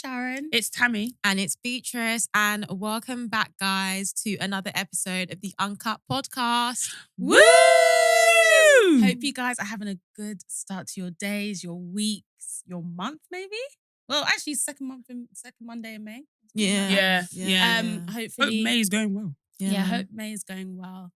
Sharon. It's Tammy. And it's Beatrice. And welcome back, guys, to another episode of the Uncut podcast. Woo! Hope you guys are having a good start to your days, your weeks, your month, maybe. Well, actually, second Monday in May. Yeah. Hopefully, Hope May is going well. Yeah, hope May is going well.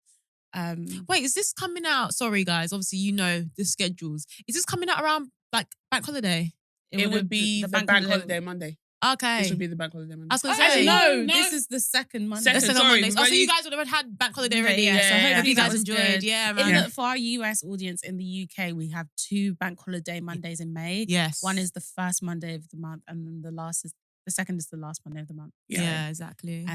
Wait, is this coming out? Sorry, guys. Obviously, you know the schedules. Is this coming out around like bank holiday? It would be the bank holiday Monday. Okay. This would be the bank holiday Monday. I was going to say. No, this is the second Monday. Second, Second on sorry, Mondays. we've So you already- guys would have had bank holiday already. Yeah. So hopefully you That guys was enjoyed. good. Yeah, In man. for our US audience in the UK, we have 2 bank holiday Mondays in May. Yes. One is the first Monday of the month, and then the second is the last Monday of the month. Yeah, exactly.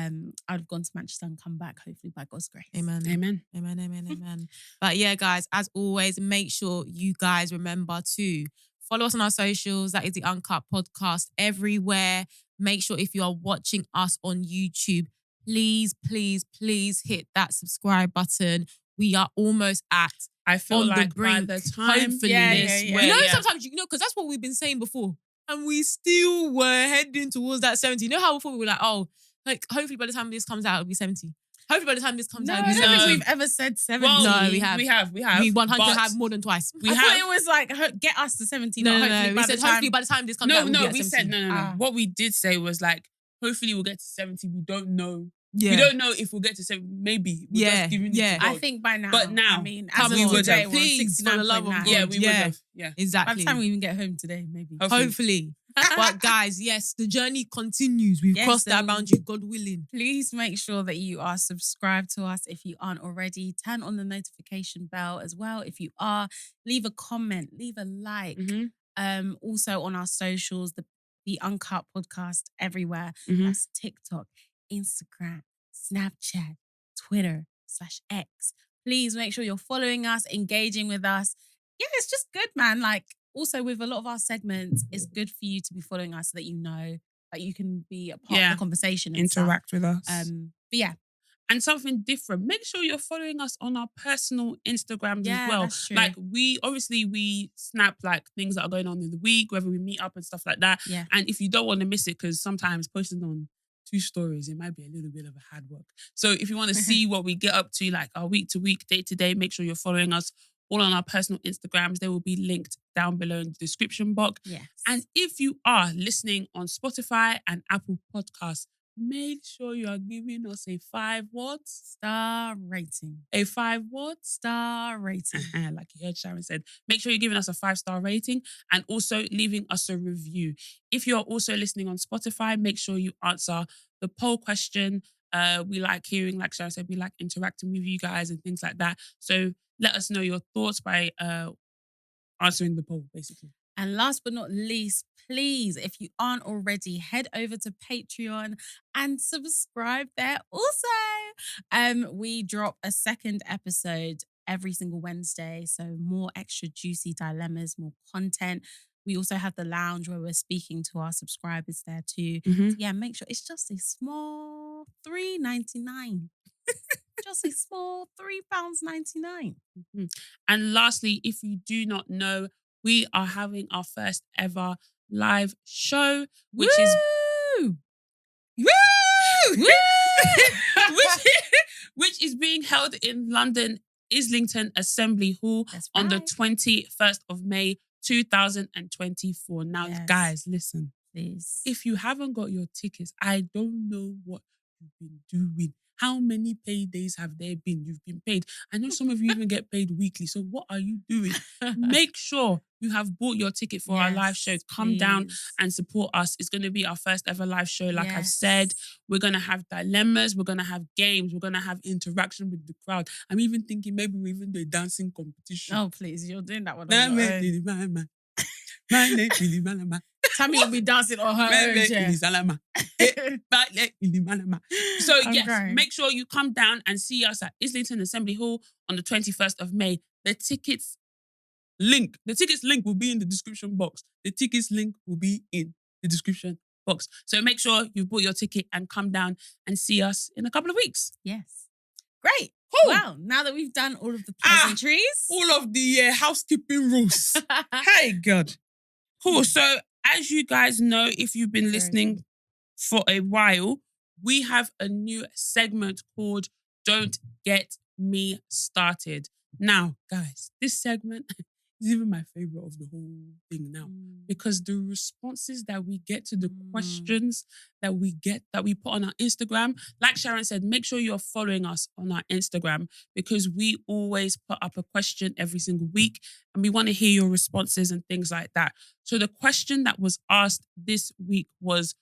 I've gone to Manchester and come back, hopefully by God's grace. Amen. Amen. Amen, amen, amen. But yeah, guys, as always, make sure you guys remember to follow us on our socials. That is the Uncut Podcast everywhere. Make sure if you are watching us on YouTube, please, please, please hit that subscribe button. We are almost at I feel on the like by brink. the time Hopefully. this Yeah. way, You know, sometimes, because that's what we've been saying before. And we still were heading towards that 70. You know how before we were like, oh, like hopefully by the time this comes out, it'll be 70. Hopefully by the time this comes No, out, I it'll be don't 70. think we've ever said 70. Well, No, we have. We have. We 100 but have more than twice. We I have. thought it was like, get us to 70. No, not no, hopefully no. by We said the time. hopefully by the time this comes out, we'll be No, at we 70. said no. Ah. What we did say was like, hopefully we'll get to 70. We don't know. Yeah. We don't know if we'll get to 70. Maybe. We're just giving it to I God. think by now. But now, I mean, come as on, of today, would we're on please, for the love of 69.9. God. Yeah, we would Yeah. have. Yeah. By Exactly. the time we even get home today, maybe. Hopefully. But guys, yes, the journey continues. We've Yes, crossed that so- boundary, God willing. Please make sure that you are subscribed to us if you aren't already. Turn on the notification bell as well. If you are, leave a comment, leave a like. Mhm. Also on our socials, the Uncut Podcast everywhere. Mhm. That's TikTok, Instagram, Snapchat, Twitter/X. Please make sure you're following us, engaging with us. Yeah, it's just good, man. Like, also with a lot of our segments, it's good for you to be following us so that you know that you can be a part of the conversation and Interact with us. stuff. But yeah. And something different. Make sure you're following us on our personal Instagrams Yeah, as well. that's true. Like we snap like things that are going on in the week, whether we meet up and stuff like that. Yeah. And if you don't want to miss it, because sometimes posting on 2 stories, it might be a little bit of a hard work. So if you want to see what we get up to, like our week to week, day to day, make sure you're following us all on our personal Instagrams. They will be linked down below in the description box. Yes. And if you are listening on Spotify and Apple Podcasts, make sure you are giving us a 5 words. Star rating. A 5 words. Star rating. Like you heard Sharon said, make sure you're giving us a 5-star rating and also leaving us a review. If you're also listening on Spotify, make sure you answer the poll question. We like hearing, like Sharon said, we like interacting with you guys and things like that. So let us know your thoughts by answering the poll, basically. And last but not least, please, if you aren't already, head over to Patreon and subscribe there. Also, we drop a second episode every single Wednesday. So more extra juicy dilemmas, more content. We also have the lounge where we're speaking to our subscribers there too. So yeah, make sure it's just a small $3.99. Just a small £3.99. And lastly, if you do not know, we are having our first ever live show, which is which is being held in London Islington Assembly Hall on the 21st of May 2024. Now, guys, listen. Please. If you haven't got your tickets, I don't know what you've been doing. How many paydays have there been? You've been paid. I know some of you even get paid weekly. So what are you doing? Make sure you have bought your ticket for our live show. Come down and support us. It's going to be our first ever live show. Like I've said, we're going to have dilemmas. We're going to have games. We're going to have interaction with the crowd. I'm even thinking maybe we even do a dancing competition. Oh, please. You're doing that one on your own. Tammy will be dancing on her own chair. So yes, make sure you come down and see us at Islington Assembly Hall on the 21st of May. The tickets link will be in the description box. The tickets link will be in the description box. So make sure you bought your ticket and come down and see us in a couple of weeks. Yes. Great. Well, now that we've done all of the pleasantries. All of the housekeeping rules. Hey, God. Cool. So as you guys know, if you've been listening for a while, we have a new segment called Don't Get Me Started. Now, guys, this segment is even my favorite of the whole thing now because the responses that we get to the questions that we get, that we put on our Instagram, like Sharon said, make sure you're following us on our Instagram because we always put up a question every single week and we want to hear your responses and things like that. So the question that was asked this week was,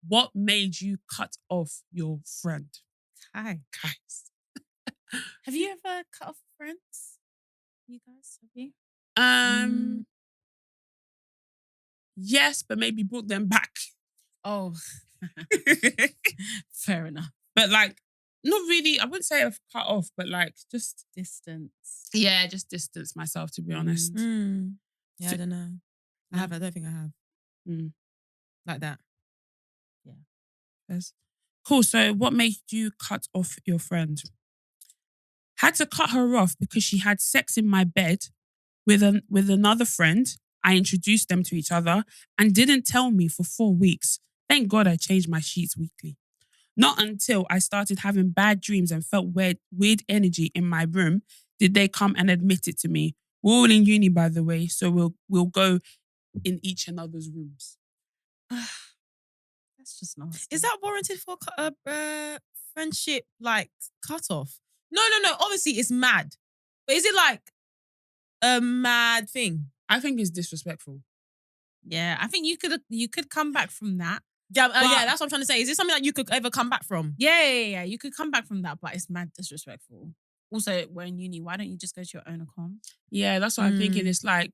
what made you cut off your friend? Hi. Guys. Have you ever cut off friends? You guys, have you? Yes, but maybe brought them back. Oh, fair enough. But like, not really, I wouldn't say I've cut off, but like just Distance. Yeah, just distance myself, to be honest. Yeah, I don't know. I don't think I have. Like that. Yeah. Yes. Cool. So what made you cut off your friend? Had to cut her off because she had sex in my bed with another friend. I introduced them to each other and didn't tell me for 4 weeks. Thank God I changed my sheets weekly. Not until I started having bad dreams and felt weird energy in my room did they come and admit it to me. We're all in uni, by the way, so we'll go in each another's rooms. That's just nasty. Is that warranted for a friendship like cut off? No. Obviously, it's mad. But is it like a mad thing? I think it's disrespectful. Yeah, I think you could come back from that. Yeah, that's what I'm trying to say. Is this something that you could ever come back from? Yeah. You could come back from that, but it's mad disrespectful. Also, we're in uni. Why don't you just go to your own account? Yeah, that's what I'm thinking. It's like,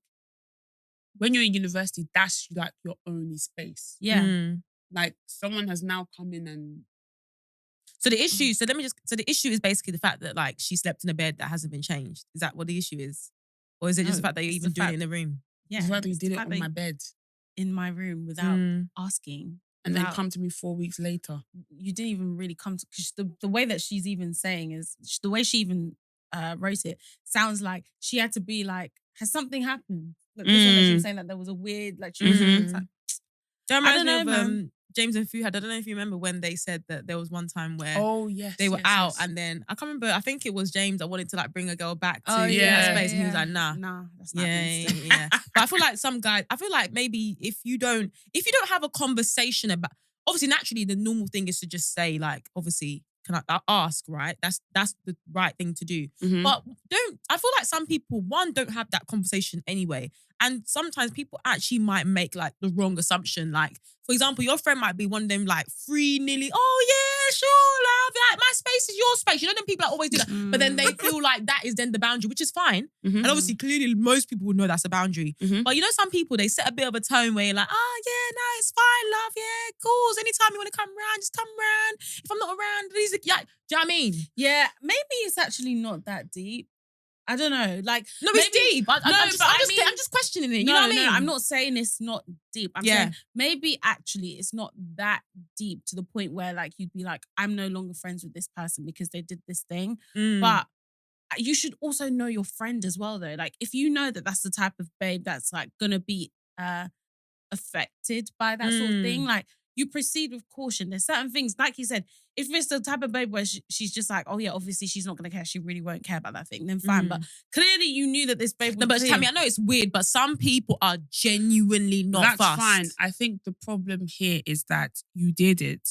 when you're in university, that's like your only space. Yeah. Like, someone has now come in and... So the issue, so the issue is basically the fact that like she slept in a bed that hasn't been changed. Is that what the issue is? Or is it just the fact that you're even doing it in the room? Yeah. It's like you did it on my bed. In my room without asking. And then come to me 4 weeks later. You didn't even really come to... Because the way that she's even saying is... The way she even wrote it sounds like she had to be like, has something happened? Like, this one that she was saying that there was a weird... Like, she was like... I don't know, man. James and Fuhad, I don't know if you remember when they said that there was one time where they were out and then, I can't remember, I think it was James that wanted to like bring a girl back to that space and he was like, nah. Nah, that's not Yeah. But I feel like some guys, I feel like maybe if you don't have a conversation about, obviously naturally the normal thing is to just say like, obviously, can I ask, right? That's the right thing to do. But I feel like some people, one, don't have that conversation anyway. And sometimes people actually might make like the wrong assumption. Like, for example, your friend might be one of them like free nilly, oh yeah, sure, love, like my space is your space. You know them people that always do that. But then they feel like that is then the boundary, which is fine. And obviously, clearly, most people would know that's a boundary. But you know, some people, they set a bit of a tone where you're like, oh yeah, no, it's fine, love, yeah, cool. Anytime you want to come around, just come around. If I'm not around, please, yeah. Do you know what I mean? Yeah, maybe it's actually not that deep. I don't know. Like, no, it's deep. I'm just questioning it. You know what I mean? No, I'm not saying it's not deep. I'm saying maybe actually it's not that deep to the point where like you'd be like, I'm no longer friends with this person because they did this thing. But you should also know your friend as well, though. Like, if you know that that's the type of babe that's like gonna be affected by that sort of thing, like, you proceed with caution. There's certain things, like you said, if it's the type of babe where she's just like, oh yeah, obviously she's not going to care, she really won't care about that thing, then fine. But clearly you knew that this babe was... No, but Tammy, I know it's weird, but some people are genuinely not That's fine. I think the problem here is that you did it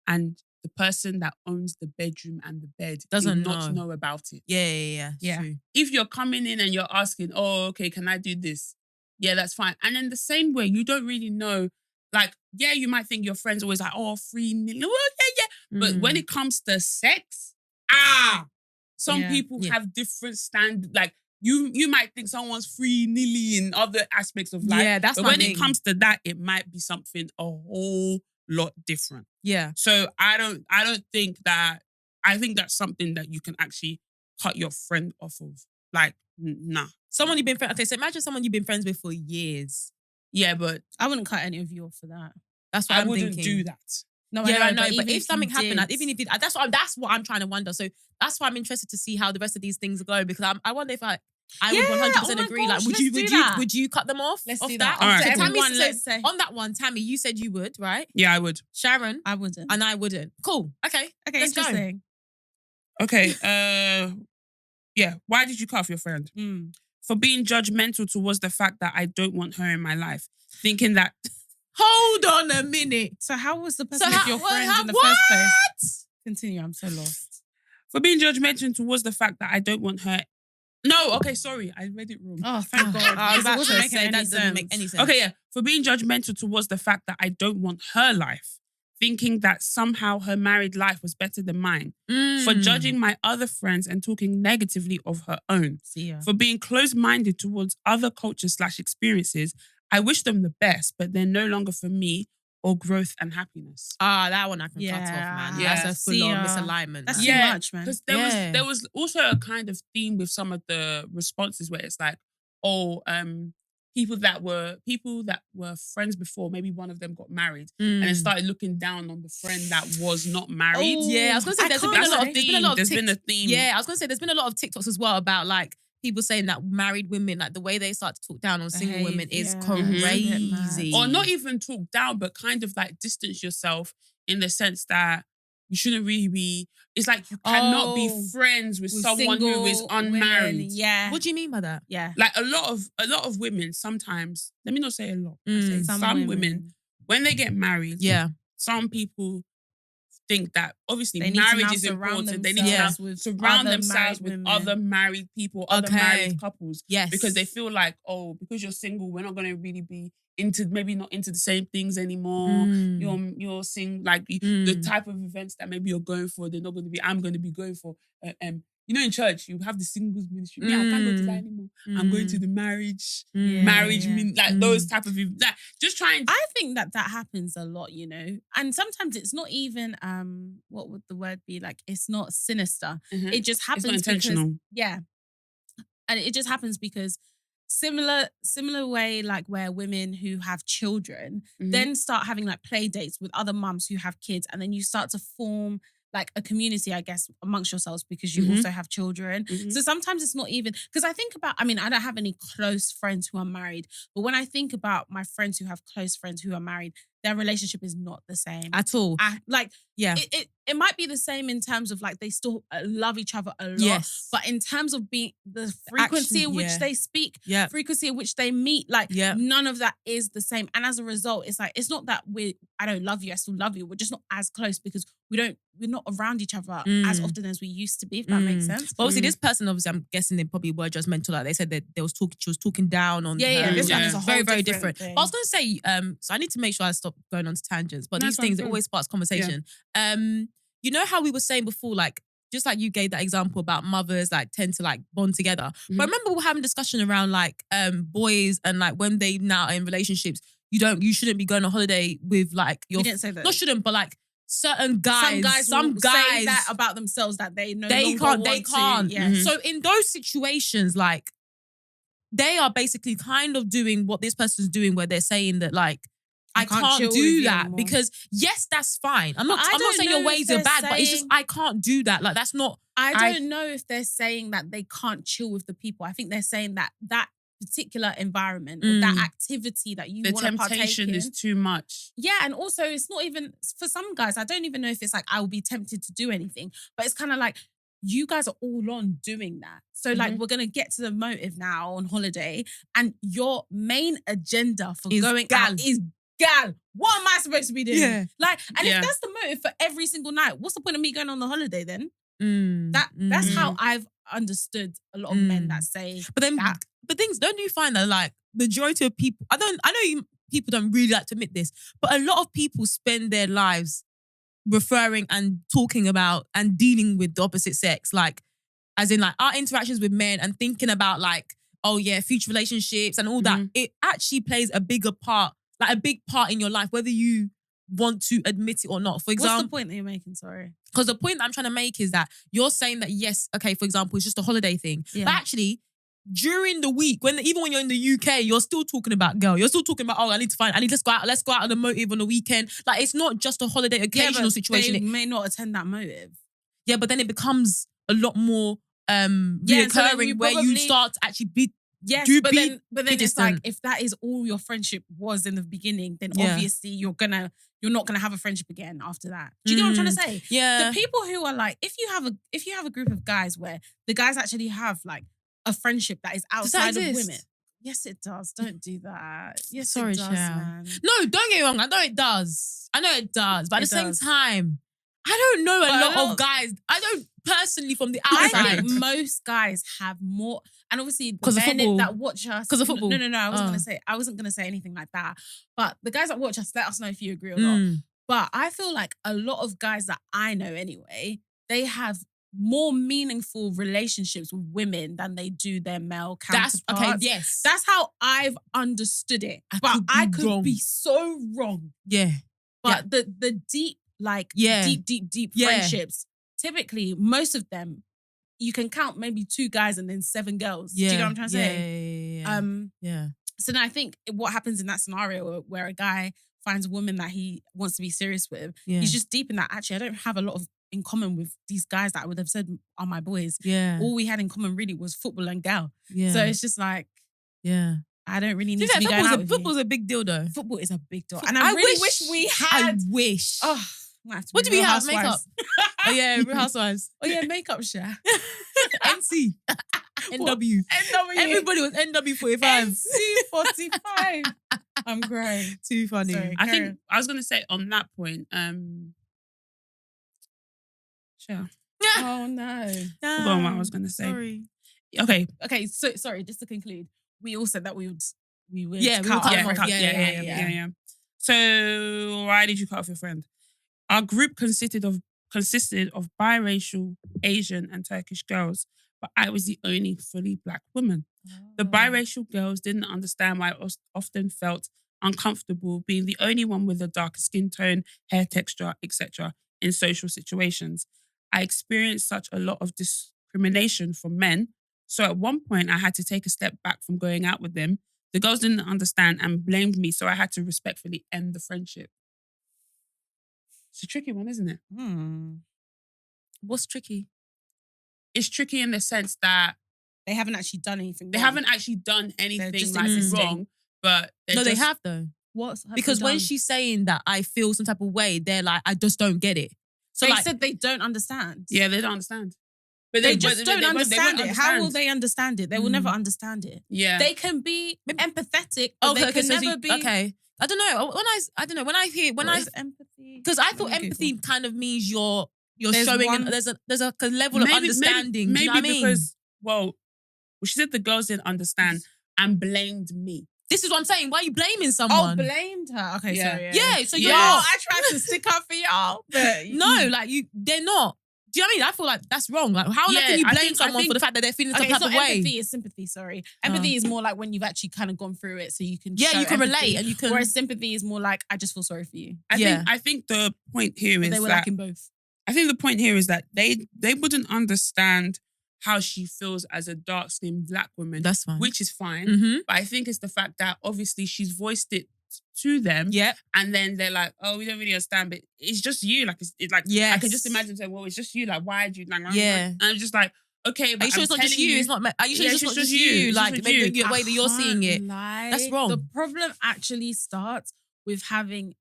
and the person that owns the bedroom and the bed doesn't not know about it. Yeah. True. If you're coming in and you're asking, oh, okay, can I do this? Yeah, that's fine. And in the same way, you don't really know. Like, yeah, you might think your friend's always like, oh, free nilly. Oh, yeah. But when it comes to sex, some people have different standards. Like, you might think someone's free nilly in other aspects of life. Yeah, that's but when it comes to that, it might be something a whole lot different. Yeah. So I don't think that. I think that's something that you can actually cut your friend off of. Like, nah. Someone you've been friends. Okay, so imagine someone you've been friends with for years. Yeah, but I wouldn't cut any of you off for that. That's what I I'm wouldn't thinking. do that. No, I know. But if if something you happened, did- even if it, that's what I'm trying to wonder. So that's why I'm interested to see how the rest of these things go, because I wonder if I would Yeah, 100% oh my agree. gosh, Like, let's do that. would you cut them off? Let's off do that? that. Alright. After So Tammy everyone, said, let's say. on that one, Tammy, you said you would, right? Yeah, I would. Sharon, I wouldn't. and I wouldn't. Cool. Okay. Okay, let's go. interesting. Okay. Yeah. Why did you cut off your friend? For being judgmental towards the fact that I don't want her in my life, thinking that. Hold on a minute. So how was the person So your how- friend how- in the what? first place? Continue, I'm so lost. For being judgmental towards the fact that I don't want her. No, okay, sorry, I read it wrong. Oh, thank God. I was Because about it wasn't to making say any that doesn't make sense. any sense. Okay, yeah. For being judgmental towards the fact that I don't want her life, thinking that somehow her married life was better than mine. For judging my other friends and talking negatively of her own. See ya. For being close-minded towards other cultures/experiences. I wish them the best, but they're no longer for me or growth and happiness. That one I can cut off, Yeah. man. Yeah. That's a See full-on ya. misalignment. That's man. too much, man. Because Yeah. there was also a kind of theme with some of the responses where it's like, people that were friends before, maybe one of them got married and then started looking down on the friend that was not married. Oh, Yeah, I was gonna say I there's been can't a lot lie. of there's been a lot of There's been a TikToks. theme. Yeah, I was gonna say there's been a lot of TikToks as well about like people saying that married women, like the way they start to talk down on single women is Behaviour. crazy. Or not even talk down, but kind of like distance yourself in the sense that you shouldn't really be. It's like you cannot be friends with someone who is single unmarried. women, yeah. What do you mean by that? Yeah. Like a lot of women sometimes. Let me not say a lot. I say Mm. some women when they get married. Yeah. Some people think that obviously They need to now marriage is surround important. They need to now themselves with surround other themselves married with women. other married people, other Okay. married couples. Yes. Because they feel like, because you're single, we're not going to really be maybe not into the same things anymore. You're seeing like the type of events that maybe you're going for, they're not going to be, I'm going to be going for. In church, you have the singles ministry. Yeah, I can't go to that anymore. I'm going to the marriage those type of events. Like, just trying to. I think that happens a lot, and sometimes it's not even what would the word be, like it's not sinister. It just happens It's not intentional. because and it just happens because similar way, like where women who have children then start having like play dates with other mums who have kids, and then you start to form like a community, I guess, amongst yourselves because you also have children. So sometimes it's not even, because I think about, I don't have any close friends who are married, but when I think about my friends who have close friends who are married, their relationship is not the same. At all. It might be the same in terms of like they still love each other a lot. Yes. But in terms of being the frequency in which they speak, frequency in which they meet, like none of that is the same. And as a result, it's like, it's not that I don't love you, I still love you. We're just not as close because we're not around each other as often as we used to be, if that makes sense. But obviously this person, obviously I'm guessing they probably were judgmental. Like they said that she was talking down on her. This one is a whole very, very different different. thing. But I was going to say, so I need to make sure I stop going on to tangents, but these things, it always sparks conversation. You know how we were saying before, like, just like you gave that example about mothers like tend to like bond together. But I remember we were having a discussion around like boys and like when they now are in relationships, you shouldn't be going on holiday with like your. We didn't say that. Not shouldn't, but like certain guys. Some guys say that about themselves that they can't. Yeah. So in those situations, like they are basically kind of doing what this person's doing, where they're saying that like, I can't chill with do you that anymore. because yes, that's fine. I'm not don't saying know your if ways are they're bad, but it's just saying- I can't do that. Like that's not. I don't know if they're saying that they can't chill with the people. I think they're saying that particular environment or that activity that you The want to partake in. temptation is too much. Yeah, and also it's not even, for some guys, I don't even know if it's like I will be tempted to do anything, but it's kind of like you guys are all on doing that. So like we're going to get to the motive now on holiday, and your main agenda for going out is gal. What am I supposed to be doing? Yeah. Like, and if that's the motive for every single night, what's the point of me going on the holiday then? That's how I've understood a lot of men that say. But then, that. but things, don't you find that like majority of people, I know people don't really like to admit this, but a lot of people spend their lives referring and talking about and dealing with the opposite sex, like as in like our interactions with men and thinking about like, oh yeah, future relationships and all that. It actually plays a big part in your life, whether you want to admit it or not. For example, What's the point that you're making? Sorry. Because the point that I'm trying to make is that you're saying that yes, okay, for example, it's just a holiday thing. Yeah. But actually, during the week, even when you're in the UK, you're still talking about girl. You're still talking about, let's go out on a motive on the weekend. Like it's not just a holiday occasional situation. They may not attend that motive. Yeah, but then it becomes a lot more Yeah, so then reoccurring you where you probably- start to actually be Yes, do but be then it's distant. like if that is all your friendship was in the beginning, then Yeah. obviously you're not gonna have a friendship again after that. Do you get what I'm trying to say? Yeah. The people who are like, if you have a group of guys where the guys actually have like a friendship that is Does that outside of exist? women. Yes, it does. Don't do that. Yes, Sorry, it does, child. man. No, don't get me wrong. I know it does. But at It the same does. time, I don't know But a a lot lot- of guys. I don't personally from the I outside. think most guys have more, and obviously the 'Cause of men football. that watch us. 'Cause of football. No. I wasn't Oh. gonna say anything like that. But the guys that watch us, let us know if you agree or not. Mm. But I feel like a lot of guys that I know anyway, they have more meaningful relationships with women than they do their male That's counterparts. okay. Yes. That's how I've understood it. I But could be I could wrong. be so wrong. yeah. But the deep, like Yeah. deep Yeah. friendships, typically most of them, you can count maybe 2 guys and then 7 girls. Yeah. Do you know what I'm trying to say? Yeah. Yeah. So then I think what happens in that scenario where a guy finds a woman that he wants to be serious with, Yeah. he's just deep in that. Actually, I don't have a lot of in common with these guys that I would have said are my boys. Yeah. All we had in common really was football and gal. Yeah. So it's just like, yeah. I don't really need to be going out with you. Football's a big deal though. Football is a big deal. And I really wish we I had. wish. Oh, might have to What be do we Real have? Makeup. Housewives. Oh yeah, Real Housewives. Oh yeah, makeup share. NC. NW. NW. Everybody was NW45. NC45. I'm crying. Too funny. Sorry. I Carry think on. I was gonna say on that point, sure. Oh no. Forgot what I was gonna say. Sorry. Okay. Okay, so sorry, just to conclude, we all said that we would Yeah, we cut would cut off. him off. Yeah. So why did you cut off your friend? Our group consisted of biracial, Asian, and Turkish girls, but I was the only fully black woman. The Oh. biracial girls didn't understand why I often felt uncomfortable being the only one with a darker skin tone, hair texture, etc. in social situations. I experienced such a lot of discrimination from men. So at one point, I had to take a step back from going out with them. The girls didn't understand and blamed me, so I had to respectfully end the friendship. It's a tricky one, isn't it? What's tricky? It's tricky in the sense that They haven't actually done anything. they wrong. haven't actually done anything just like existing. wrong, but No, they just- have though. What? have Because they when done? she's saying that I feel some type of way, they're like, I just don't get it. So they like, said they don't understand. Yeah, they don't understand. But They just don't won't understand it. How will understand. they understand it? They will never understand it. Yeah. They can be empathetic, but they can never be. okay. I don't know. When I hear What is empathy? because I thought Let me empathy Google. kind of means you're There's showing one- there's a level of understanding. Maybe do you know what I mean? because she said the girls didn't understand and blamed me. This is what I'm saying. Why are you blaming Oh, someone? blamed her. Okay, Yeah. sorry. Yeah, so you're Y'all, not. I tried to stick up for y'all, but No, like they're not. Do you know what I mean? I feel like that's wrong. Like, how Yeah, can you I blame think- I someone think- for the fact that they're feeling some Okay, type so of way? empathy is sympathy. Sorry, empathy is more like when you've actually kind of gone through it, so you can Yeah, show you can empathy. relate and you can. Whereas sympathy is more like I just feel sorry for you. I think the point here But is they were that lacking both. I think the point here is that they wouldn't understand how she feels as a dark-skinned black woman, That's fine. which is fine. Mm-hmm. But I think it's the fact that obviously she's voiced it to them, Yeah. and then they're like, "Oh, we don't really understand, but it's just you." Like, it's like, I can just Yes. imagine saying, "Well, it's just you. Like, why do you?" Like, Yeah. and I'm just like, okay, but Are you sure I'm it's not just telling you? It's not. Are you sure Yeah, it's it's just not just just you. you? It's Like just maybe you. the way that you're seeing it. Lie. That's wrong. The problem actually starts with having.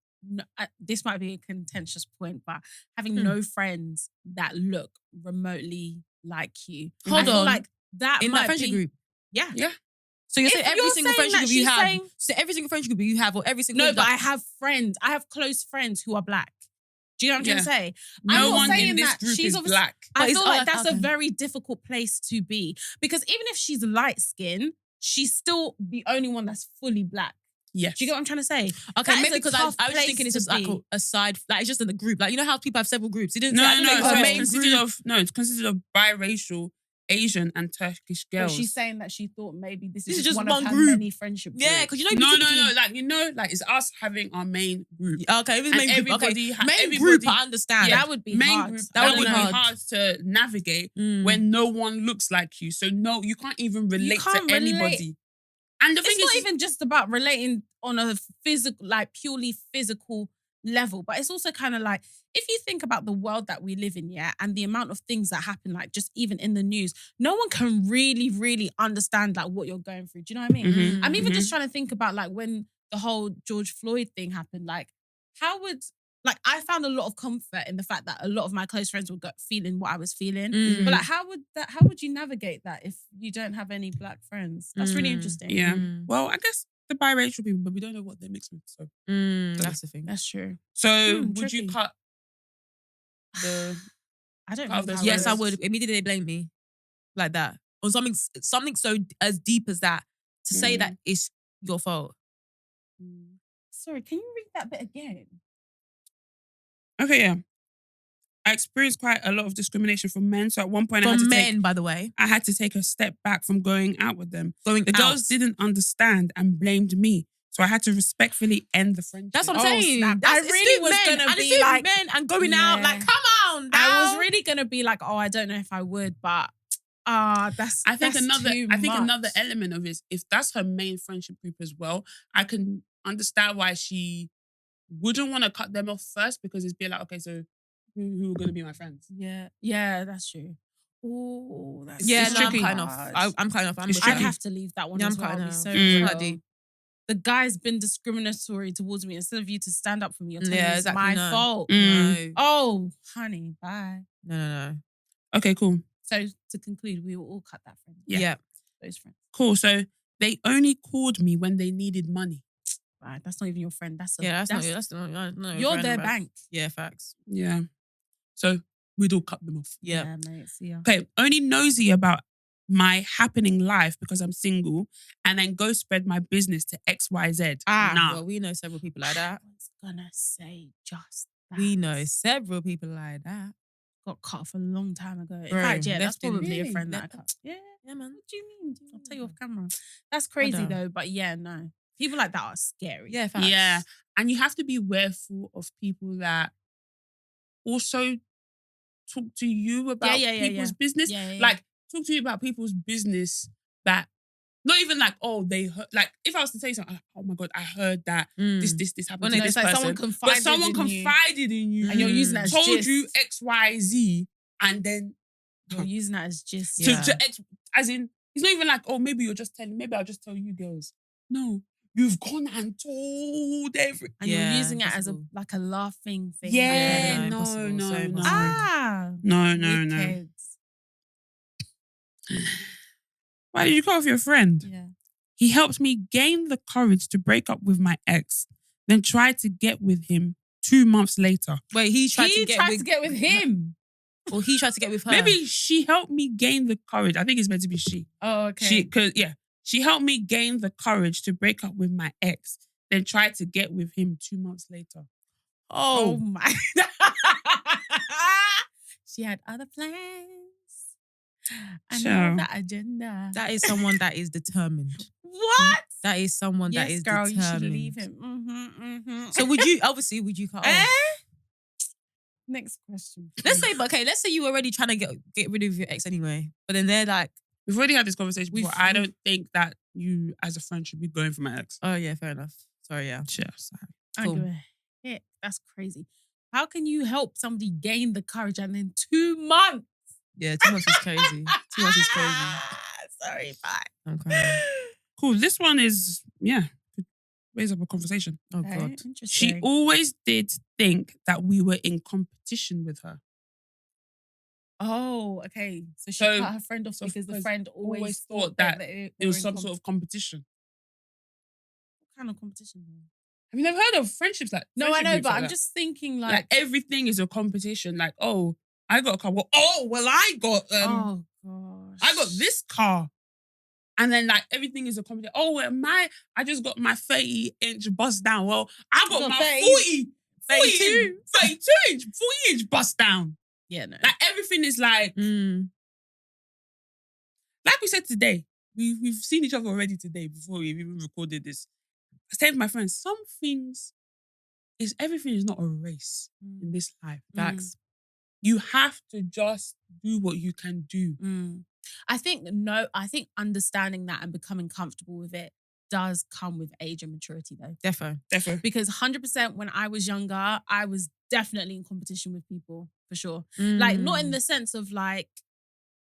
This might be a contentious point, but having no friends that look remotely like you. Hold I feel on. like that In might that friendship be, group. Yeah. Yeah. So you're If saying every you're single saying friendship that group you she's have. saying- So every single friendship group you have, or every single No, but I have friends. I have close friends who are black. Do you know what I'm trying to say? I'm No not one saying in this that group she's is obviously- black. I But feel it's- like that's a okay. very difficult place to be because even if she's light skinned, she's still the only one that's fully black. Yes. Do you get what I'm trying to say? Okay, That is maybe a because tough I was place thinking it's to just like be. a side, like it's just in the group. Like you know how people have several groups. It didn't. No, I didn't no, think it no. was a So main it's consisted group. it's consisted of biracial, Asian, and Turkish But girls. she's saying that she thought maybe this This is is just one one of her group. many friendship groups. Yeah, because you know. no, typically- like it's us having our main group. Okay, if it's And main group. Okay, everybody main everybody, group. I understand. that would be main hard. group. That That would would be be hard. hard to navigate Mm. when no one looks like you. So no, you can't even relate can't to relate. anybody. And the thing It's not is, even just about relating on a physical, like purely physical level. But it's also kind of like, if you think about the world that we live in, yeah, and the amount of things that happen, like just even in the news, no one can really, really understand like what you're going through. Do you know what I mean? Mhm. I'm even just trying to think about like when the whole George Floyd thing happened, like how would, like I found a lot of comfort in the fact that a lot of my close friends were feeling what I was feeling. But like how would you navigate that if you don't have any black friends? That's really interesting. Yeah. Well, I guess the biracial people, but we don't know what they're mixed with. So That's the thing. That's true. So would tricky. you cut the I don't cut off think those I Yes, I friends? would. Immediately they blame me like that on something so as deep as that to say that it's your fault. Sorry, can you read that bit again? Okay, yeah. I experienced quite a lot of discrimination from men. So at one point From men, by the way. I had to take a step back from going out with them. The Girls didn't understand and blamed me. So I had to respectfully end the friendship. That's what I'm saying. snap. That's, I it's really still was men, gonna and be it's still like- men and going out. Yeah. Like, come on. I was now. really gonna be like, oh, I don't know if I would, but that's I think that's too another much. element of it is if that's her main friendship group as well, I can understand why she wouldn't want to cut them off first because it's be like, okay, so who are going to be my friends? Yeah, that's true. Oh, that's Yeah, It's no, I'm tricky. cutting off. I'm cutting off. I'm It's with I'd tricky. have to leave that one Yeah, I'm as well. cutting I'll be out. so Mm. real. deep. The guy's been discriminatory towards me. Instead of you to stand up for me, you're telling Yeah, me it's exactly, my no. fault. No. Oh, honey, bye. No. Okay, cool. So to conclude, we will all cut that friend. Yeah. Those friends. Cool. So they only called me when they needed money. Right, that's not even your friend. That's That's not no, you're friend, their bruv. bank. Yeah, facts. Yeah. So we'd all cut them off. Yeah. mate. See ya. Okay, only nosy about my happening life because I'm single and then go spread my business to XYZ. Nah. Well, we know several people like that. I was gonna say just that. We know several people like that. Got cut off a long time ago. In Bro, fact, yeah, that's left in- probably a Really? friend that I Left- cut. Yeah. Yeah, man. What do you mean? I'll tell you off camera. That's crazy don't. though. But yeah, no. People like that are scary. Yeah, facts. Yeah. And you have to be wareful of people that also talk to you about people's business. Yeah. Like, talk to you about people's business that, not even like, oh, they heard, like, if I was to say something, oh my God, I heard that this happened When to it's this like person. someone But confided someone in you. confided in you And you're using that as told gist. you XYZ and then You're using that as just as in, it's not even like, oh, maybe you're just telling, maybe I'll just tell you girls. No, you've gone and told every. and Yeah, you're using it as impossible. like a laughing thing. Yeah, no, no, impossible, no, so no. impossible. No. Wicked. Why did you cut off your friend? Yeah. He helped me gain the courage to break up with my ex, then tried to get with him 2 months later. Wait, he tried to get with him. Or he tried to get with her. Maybe she helped me gain the courage. I think it's meant to be she. Oh, okay. She helped me gain the courage to break up with my ex, then tried to get with him 2 months later. Oh my. She had other plans. I know Sure. that agenda. that is someone that is determined. What? That is someone that Yes, is girl, you determined. should leave him. Mm-hmm. So would you cut off? Next question. Let's say you were already trying to get rid of your ex anyway, but then they're like, We've already had this conversation before. We've- I don't think that you, as a friend, should be going for my ex. oh yeah, fair enough. Sorry, yeah. Sure, sorry. I don't Cool. give a heck. That's crazy. How can you help somebody gain the courage and in 2 months? Yeah, 2 months is crazy. 2 months is crazy. Sorry, bye. I'm crying. Cool. This one is, could raise up a conversation. Oh Okay, God. interesting. She always did think that we were in competition with her. Oh, okay. So she So- cut her friend off so because the because friend always thought that It was some sort of competition. What kind of competition? Though? Have you never heard of friendships like No, I friendship know, groups but like I'm that? just thinking like like everything is a competition. Like, oh, I got a car. Well, I got oh gosh. I got this car. And then like everything is a competition. Oh, well, I just got my 30-inch bust down. Well, I got got my 30, 32 inch, 40-inch bust down. Yeah, no. Like everything is like we said today. We've seen each other already today before we even recorded this. I said to my friends, some things everything is not a race in this life. Facts. You have to just do what you can do. I think understanding that and becoming comfortable with it does come with age and maturity though. Defo. Because 100% when I was younger, I was definitely in competition with people for sure. Like not in the sense of like,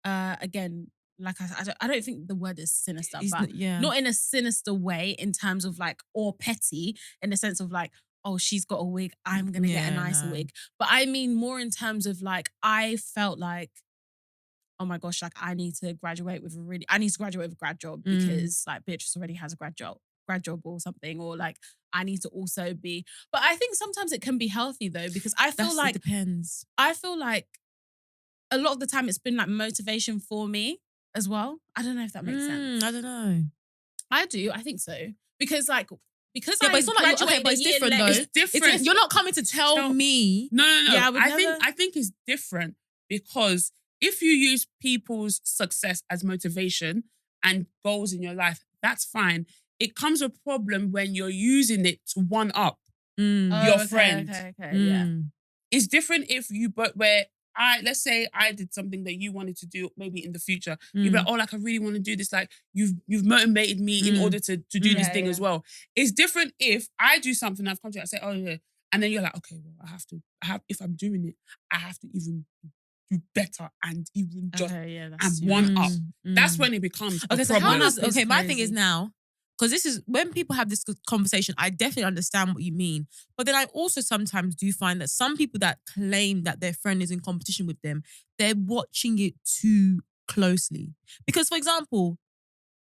again, like I don't think the word is sinister, but not in a sinister way in terms of like, or petty in the sense of like, oh, she's got a wig, I'm going to get a nicer wig. But I mean more in terms of like, I felt like, oh my gosh, like I need to graduate with a grad job because like Beatrice already has a grad job or something, or like I need to also be. But I think sometimes it can be healthy though, because I feel like it depends. I feel like a lot of the time it's been like motivation for me as well. I don't know if that makes sense. I don't know. I do. I think so because but it's not like but it's different though. It's different. You're not coming to tell me. No. Yeah, I think it's different because if you use people's success as motivation and goals in your life, that's fine. It comes a problem when you're using it to one up your friend. Okay, yeah. It's different if you, but where let's say I did something that you wanted to do maybe in the future. You'd be like, oh, like I really want to do this. Like you've motivated me in order to do this thing as well. It's different if I do something, I've come to you, I say, oh yeah. And then you're like, okay, well, if I'm doing it, I have to even do better and even just and one up. That's when it becomes a problem. My thing is now, because this is when people have this conversation, I definitely understand what you mean. But then I also sometimes do find that some people that claim that their friend is in competition with them, they're watching it too closely. Because, for example,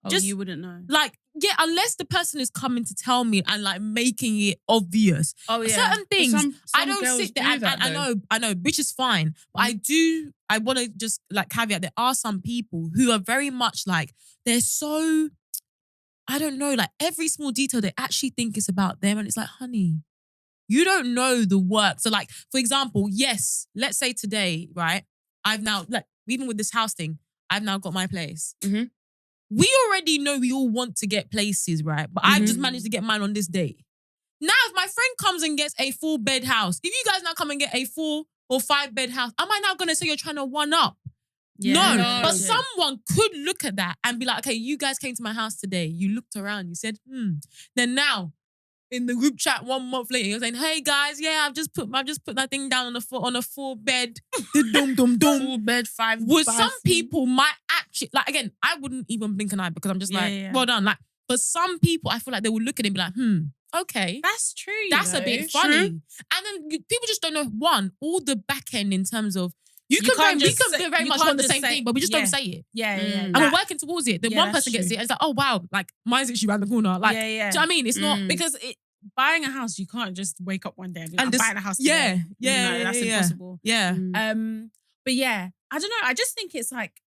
you wouldn't know. Like, yeah, unless the person is coming to tell me and like making it obvious. Oh yeah. Certain things, some I don't sit there and I know, which is fine. But I want to just like caveat, there are some people who are very much like, they're so, I don't know, like every small detail they actually think is about them. And it's like, honey, you don't know the work. So like, for example, yes, let's say today, right? I've now, like, even with this house thing, I've now got my place. Mm-hmm. We already know we all want to get places, right? But I just managed to get mine on this day. Now, if my friend comes and gets a 4-bed house, if you guys now come and get a 4 or 5-bed house, am I now going to say you're trying to one up? Yeah, no. But someone could look at that and be like, okay, you guys came to my house today. You looked around. You said, Then now, in the group chat 1 month later, you're saying, hey guys, yeah, I've just put that thing down on a 4-bed. Dum. 4-bed, 5. Would some people might actually, like, again, I wouldn't even blink an eye because I'm just well done. Like, but some people, I feel like they will look at it and be like, okay. That's true. That's a bit funny. True. And then people just don't know, all the back end in terms of, we can very much want the same thing, but we just don't say it. Yeah. And we're working towards it. Then one person gets it and it's like, oh wow, like mine's actually around the corner. Like, do you know what I mean? It's not because buying a house, you can't just wake up one day and be like, I'm buying a house today. That's impossible. Yeah. But yeah, I don't know. I just think it's like,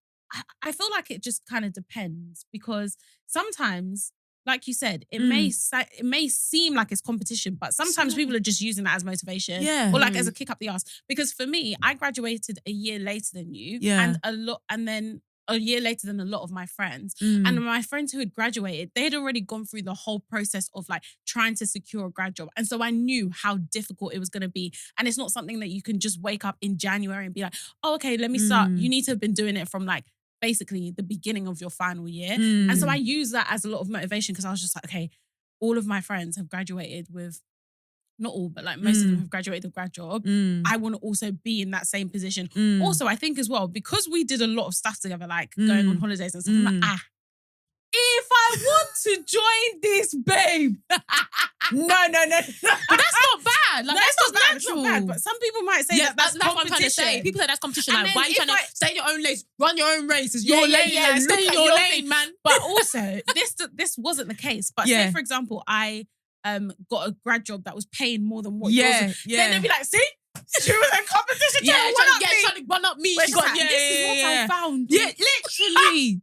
I feel like it just kind of depends because sometimes, like you said, it may seem like it's competition, but sometimes people are just using that as motivation or like as a kick up the ass. Because for me, I graduated a year later than you and then a year later than a lot of my friends. And my friends who had graduated, they had already gone through the whole process of like trying to secure a grad job. And so I knew how difficult it was going to be. And it's not something that you can just wake up in January and be like, oh, okay, let me start. You need to have been doing it from like basically the beginning of your final year. And so I use that as a lot of motivation because I was just like, okay, all of my friends have graduated with, not all, but like most of them have graduated with grad job. I want to also be in that same position. Also, I think as well, because we did a lot of stuff together, like going on holidays and stuff, I'm like, if I want to join this, babe. No. But that's not bad. Like, that's not natural. Not bad, but some people might say that's what I'm trying to say. People say that's competition. And like, why are you trying to stay in your own lane? Run your own race. It's your lane. Yeah, stay in your lane, man. But also, this wasn't the case. But say, for example, I got a grad job that was paying more than what yours was. Then they'd be like, see? She was in competition trying to one up me. She got, this is what I found. Yeah, literally.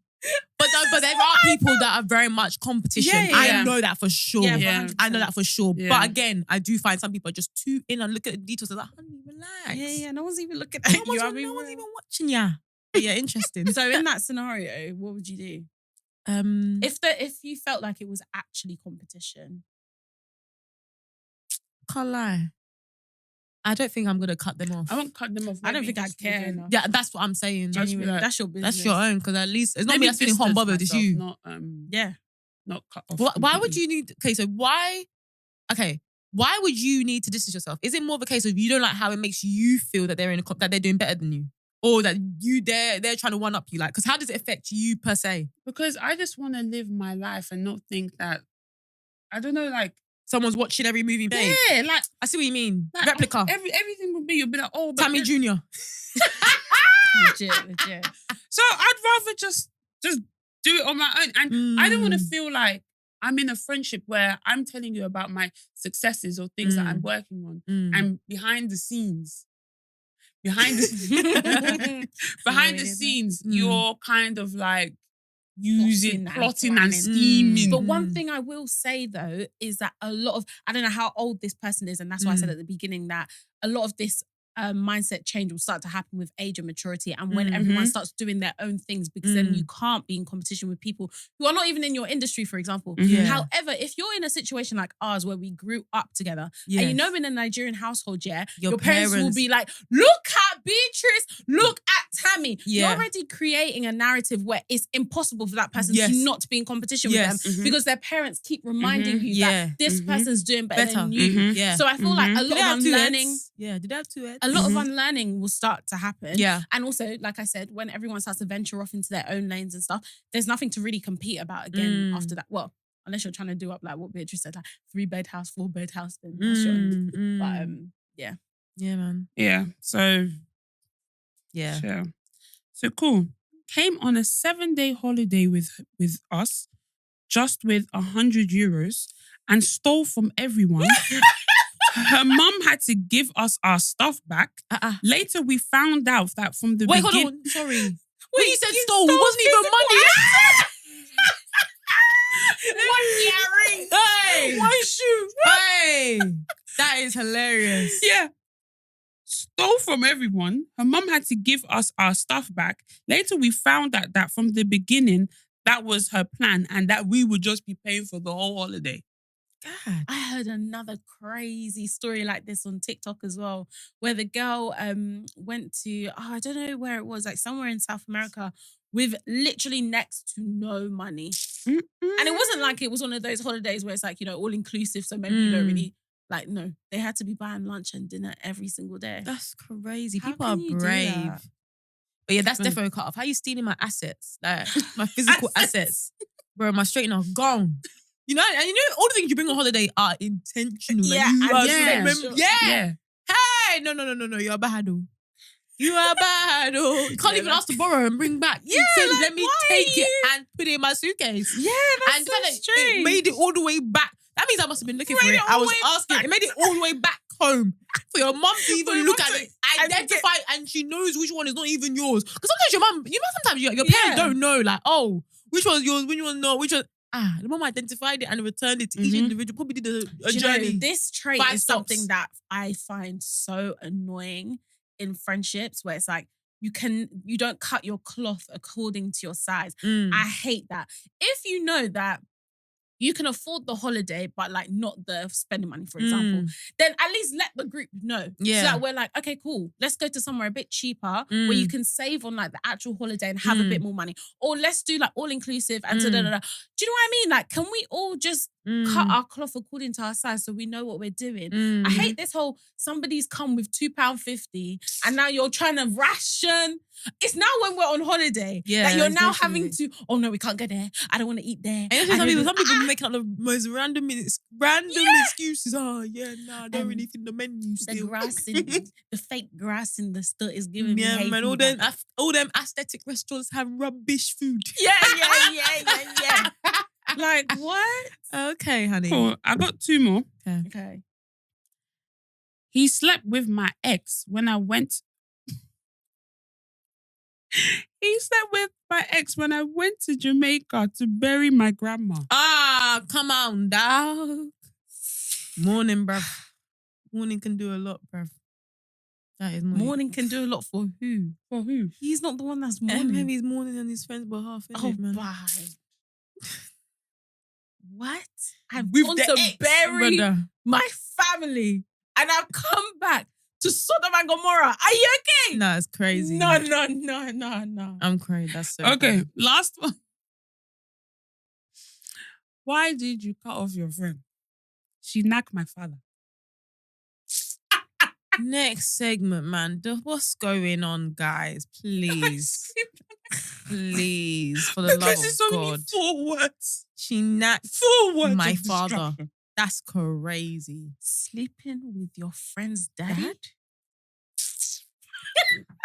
But there are people that are very much competition. I know that for sure. I know that for sure. But again, I do find some people are just too in and look at the details. They're like, honey, relax. Yeah. No one's even looking at you. No one's even watching ya. Yeah, interesting. So in that scenario, what would you do? If you felt like it was actually competition. Can't lie. I don't think I'm going to cut them off. I won't cut them off. I don't think I'd care. Yeah, that's what I'm saying. Genuinely, that's your business. That's your own, because at least it's not me that's feeling hot and bothered, it's you. Not, yeah. not cut off. Why would completely. you need? Okay, so why? Okay, why would you need to distance yourself? Is it more of a case of you don't like how it makes you feel that they're that they're doing better than you, or that they're trying to one up you? Like, because how does it affect you per se? Because I just want to live my life and not think that, I don't know, like, Someone's watching every movie, babe. yeah, like, I see what you mean. like Replica. everything would be, you'll be like, oh, but Tammy Jr. Legit. So I'd rather just do it on my own. And I don't want to feel like I'm in a friendship where I'm telling you about my successes or things that I'm working on. And behind the scenes, behind the scenes, you're kind of like plotting and scheming. But one thing I will say though is that a lot of, I don't know how old this person is, and that's why I said at the beginning that a lot of this mindset change will start to happen with age and maturity, and when everyone starts doing their own things, because then you can't be in competition with people who are not even in your industry, for example. However, if you're in a situation like ours where we grew up together, and you know in a Nigerian household, your parents will be like, look at Beatrice, look at Tammy. You're already creating a narrative where it's impossible for that person to not be in competition with them, because their parents keep reminding you that this person's doing better than you. So I feel like a lot of unlearning. Did they have 2 heads? A lot of unlearning will start to happen. Yeah. And also, like I said, when everyone starts to venture off into their own lanes and stuff, there's nothing to really compete about again after that. Well, unless you're trying to do up like what Beatrice said, like 3-bed house, 4-bed house, then that's your own. But yeah. Yeah, man. Yeah. So Yeah. sure. So cool. Came on a 7-day holiday with us, just with €100, and stole from everyone. Her mum had to give us our stuff back. Later, we found out that from the beginning... Wait, hold on. Sorry. When you said stole, it wasn't even money. One earring. Hey. One shoe. Hey. That is hilarious. Yeah. Stole from everyone. Her mum had to give us our stuff back. Later, we found out that from the beginning, that was her plan, and that we would just be paying for the whole holiday. God. I heard another crazy story like this on TikTok as well, where the girl went to, I don't know where it was, like somewhere in South America, with literally next to no money. And it wasn't like it was one of those holidays where it's like, all inclusive, so maybe you don't really, like, no. They had to be buying lunch and dinner every single day. That's crazy. How People can are you do brave. that? But yeah, that's definitely a cut off. How you stealing my assets? Like my physical assets. Bro, my straightener gone. And all the things you bring on holiday are intentional. Yeah, Yeah. Hey, no. You're bad. You are bad. You can't even ask to borrow and bring back. Yeah, Said, like, let me why take are it you- and put it in my suitcase. Yeah, that's And so the fact that strange. it made it all the way back. That means I must have been looking for Made it. it I all was the way asking. back. It made it all the way back home for your mum to even your look mum at to it, identify, and she knows which one is not even yours. Because sometimes your mum, sometimes your parents Yeah. don't know, like, oh, which one's yours, which one's not, which one. The mum identified it and returned it to each individual. Probably did a Do you journey. know, this trait 5 is stops. something that I find so annoying in friendships, where it's like you don't cut your cloth according to your size. I hate that. If you know that you can afford the holiday, but like not the spending money, for example, then at least let the group know. Yeah. So that we're like, okay, cool. Let's go to somewhere a bit cheaper where you can save on like the actual holiday and have a bit more money. Or let's do like all inclusive and da da da. Do you know what I mean? Like, can we all just cut our cloth according to our size so we know what we're doing? I hate this whole somebody's come with £2.50 and now you're trying to ration. It's now when we're on holiday that you're now having to, oh no, we can't go there. I don't want to eat there. And some people be making up the most random excuses. Oh, yeah, I don't really think the menu The still. grass in the fake grass in the store is giving me Yeah, hay man, fever. all them aesthetic restaurants have rubbish food. Yeah. Like, what? Okay, honey. Cool. I got 2 more. Okay. He slept with my ex when I went. He slept with my ex when I went to Jamaica to bury my grandma. Come on, dog. Morning, bruv. Morning can do a lot, bruv. That is morning. Morning can do a lot for who? For who? He's not the one that's Maybe morning. he's morning on his friend's behalf, Oh, man. bye. What? I've With gone the to ex, bury brother. my family and I've come back to Sodom and Gomorrah. Are you okay? No, it's crazy. No. I'm crazy. That's so Okay, crazy. last one. Why did you cut off your friend? She knocked my father. Next segment, man. What's going on, guys? Please. Please, for the love Because of it's only God. 4 words. She knocked 4 words. my of father. destruction. That's crazy. Sleeping with your friend's daddy?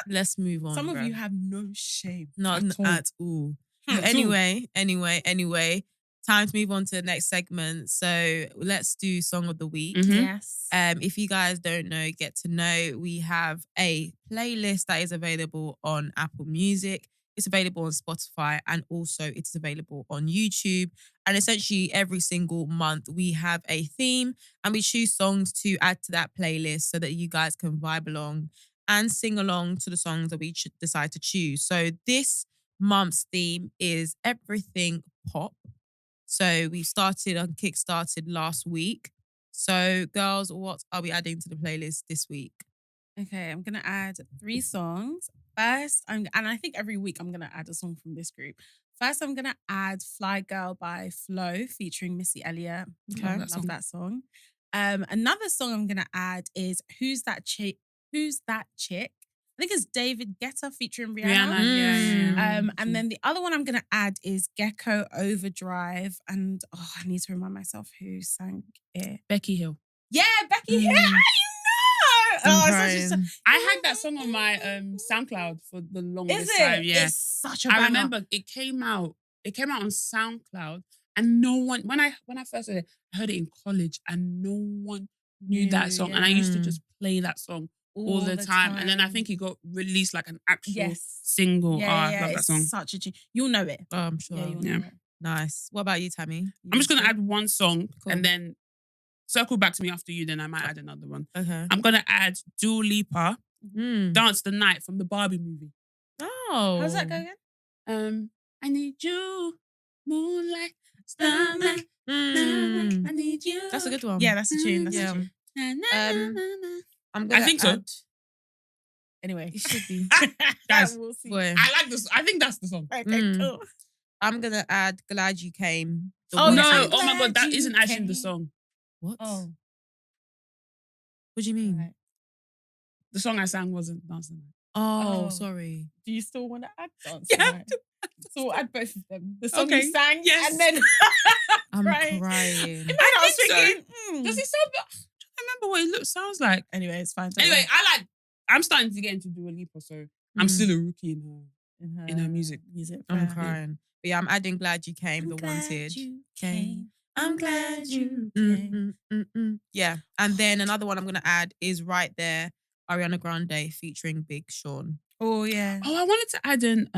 Let's move on. Some of bruh. you have no shame. Not at all. at all. At all. Anyway. Time to move on to the next segment. So let's do Song of the Week. Mhm. Yes. If you guys don't know, get to know, we have a playlist that is available on Apple Music. It's available on Spotify, and also it's available on YouTube. And essentially every single month we have a theme and we choose songs to add to that playlist so that you guys can vibe along and sing along to the songs that we decide to choose. So this month's theme is everything pop. So we started and kickstarted last week. So girls, what are we adding to the playlist this week? Okay, I'm gonna add 3 songs. First, and I think every week I'm gonna add a song from this group. First, I'm gonna add "Fly Girl" by Flo featuring Missy Elliott. Okay. Love that song. Another song I'm gonna add is "Who's That Chick?" Who's That Chick? I think it's David Guetta featuring Rihanna. Yeah. And then the other one I'm gonna add is Gecko Overdrive, and I need to remind myself who sang it. Becky Hill. Yeah, Becky Hill. How you know? I'm It's such a crying. I had that song on my SoundCloud for the longest Is it? time. Yeah. It's such a banger. I remember it came out. It came out on SoundCloud, and no one when I first heard it, I heard it in college, and no one knew that song. And I used to just play that song all the time. And then I think it got released like an actual single. I love that it's song. such a you'll know it. Oh, I'm sure. Yeah, you'll Yeah. know it. Nice. What about you, Tammy? I'm just gonna add one song Cool. and then circle back to me after you. Then I might add another one. Okay. I'm gonna add Dua Lipa, Mm. "Dance the Night" from the Barbie movie. Oh. How's that go again? I need you, moonlight, starlight. Mm. I need you. That's a good one. Yeah, that's a tune. That's Yeah. a tune. I'm gonna I think so. add- Anyway, It should be. Guys, we'll see. Boy. I like this. I think that's the song. Okay, Mm. cool. I'm gonna add "Glad You Came." The Oh, one No, that- oh my God, that Glad isn't you actually the came. song. What? Oh, What do you mean? right. The song I sang wasn't "Dance the Night." Oh, Oh. sorry. Do you still want to add dance? Yeah. Tonight? So we'll add both of them. The song Okay, you sang, yes. and then I'm Right. crying. And then I was think so. thinking, Does it sound? I remember what it sounds like. Anyway, it's fine. don't Anyway, worry. I'm starting to get into Dua Lipa, so I'm Mm. still a rookie in her music. I'm fair. crying. But yeah, I'm adding "Glad You Came." I'm The glad Wanted. you Came. came. I'm glad you Mm, came. mm, mm, mm. Yeah, and then another one I'm gonna add is "Right There," Ariana Grande featuring Big Sean. Oh yeah. Oh, I wanted to add an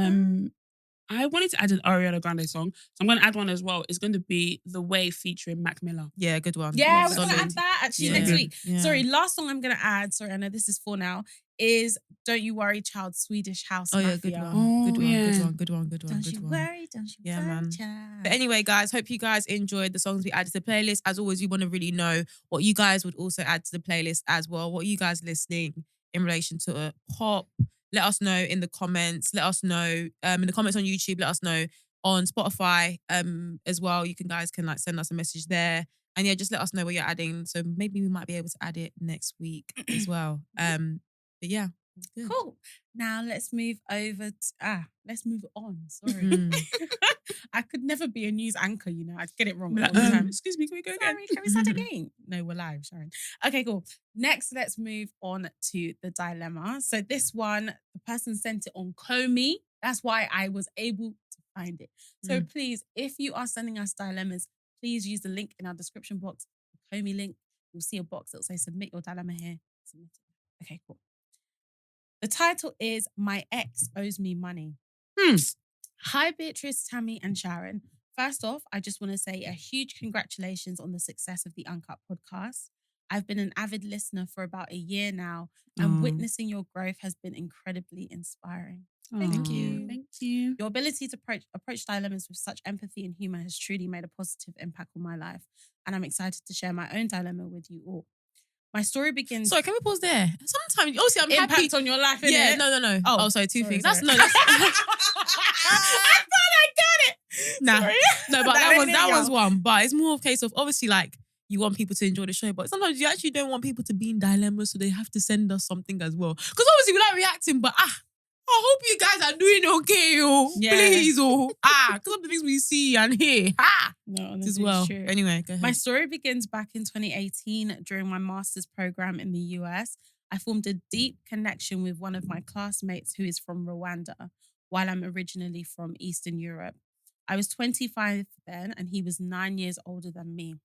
Ariana Grande song, so I'm going to add one as well. It's going to be "The Way" featuring Mac Miller. Yeah, good one. Yeah, Love we're that gonna song. add that actually Yeah. next week. Yeah. Sorry, last song I'm gonna add. Sorry, I know this is for now. Is "Don't You Worry, Child" Swedish House Oh yeah, Mafia. good one. Oh, Good one. yeah. Good one. Good one. Good one. Don't Good you one. worry, don't you Yeah, worry, man. child. But anyway, guys, hope you guys enjoyed the songs we added to the playlist. As always, we want to really know what you guys would also add to the playlist as well. What are you guys listening in relation to pop? Let us know in the comments. Let us know in the comments on YouTube. Let us know on Spotify as well. You guys can like send us a message there. And yeah, just let us know what you're adding. So maybe we might be able to add it next week as well. But yeah. Good. Cool. Now let's move over to let's move on. Sorry. Mm. I could never be a news anchor, you know. I'd get it wrong Be all like, the time. excuse me, can we go again? Sorry, can we start again? No, we're live, Sharon. Okay, cool. Next, let's move on to the dilemma. So this one, the person sent it on Comey. That's why I was able to find it. So please, if you are sending us dilemmas, please use the link in our description box, the Comey link. You'll see a box that will say submit your dilemma here. Submit it. Okay, cool. The title is "My Ex Owes Me Money." Hi, Beatrice, Tammy, and Sharon. First off, I just want to say a huge congratulations on the success of the Uncut podcast. I've been an avid listener for about a year now, and witnessing your growth has been incredibly inspiring. Thank you. Thank you. Your ability to approach dilemmas with such empathy and humor has truly made a positive impact on my life, and I'm excited to share my own dilemma with you all. My story begins. Sorry, can we pause there? Sometimes, obviously, I'm impact happy. on your life, Yeah, innit? no. Oh, Oh, sorry, two sorry, things. sorry. That's no. That's, I thought I got it. Nah. Sorry. No, but That that was y'all. one. But it's more of a case of obviously like you want people to enjoy the show, but sometimes you actually don't want people to be in dilemmas, so they have to send us something as well. Because obviously we like reacting, but I hope you guys are doing okay, Yeah. please, because of the things we see and hear, No, honestly, as well. it's true. Anyway, go ahead. My story begins back in 2018 during my master's program in the US. I formed a deep connection with one of my classmates who is from Rwanda, while I'm originally from Eastern Europe. I was 25 then, and he was 9 years older than me.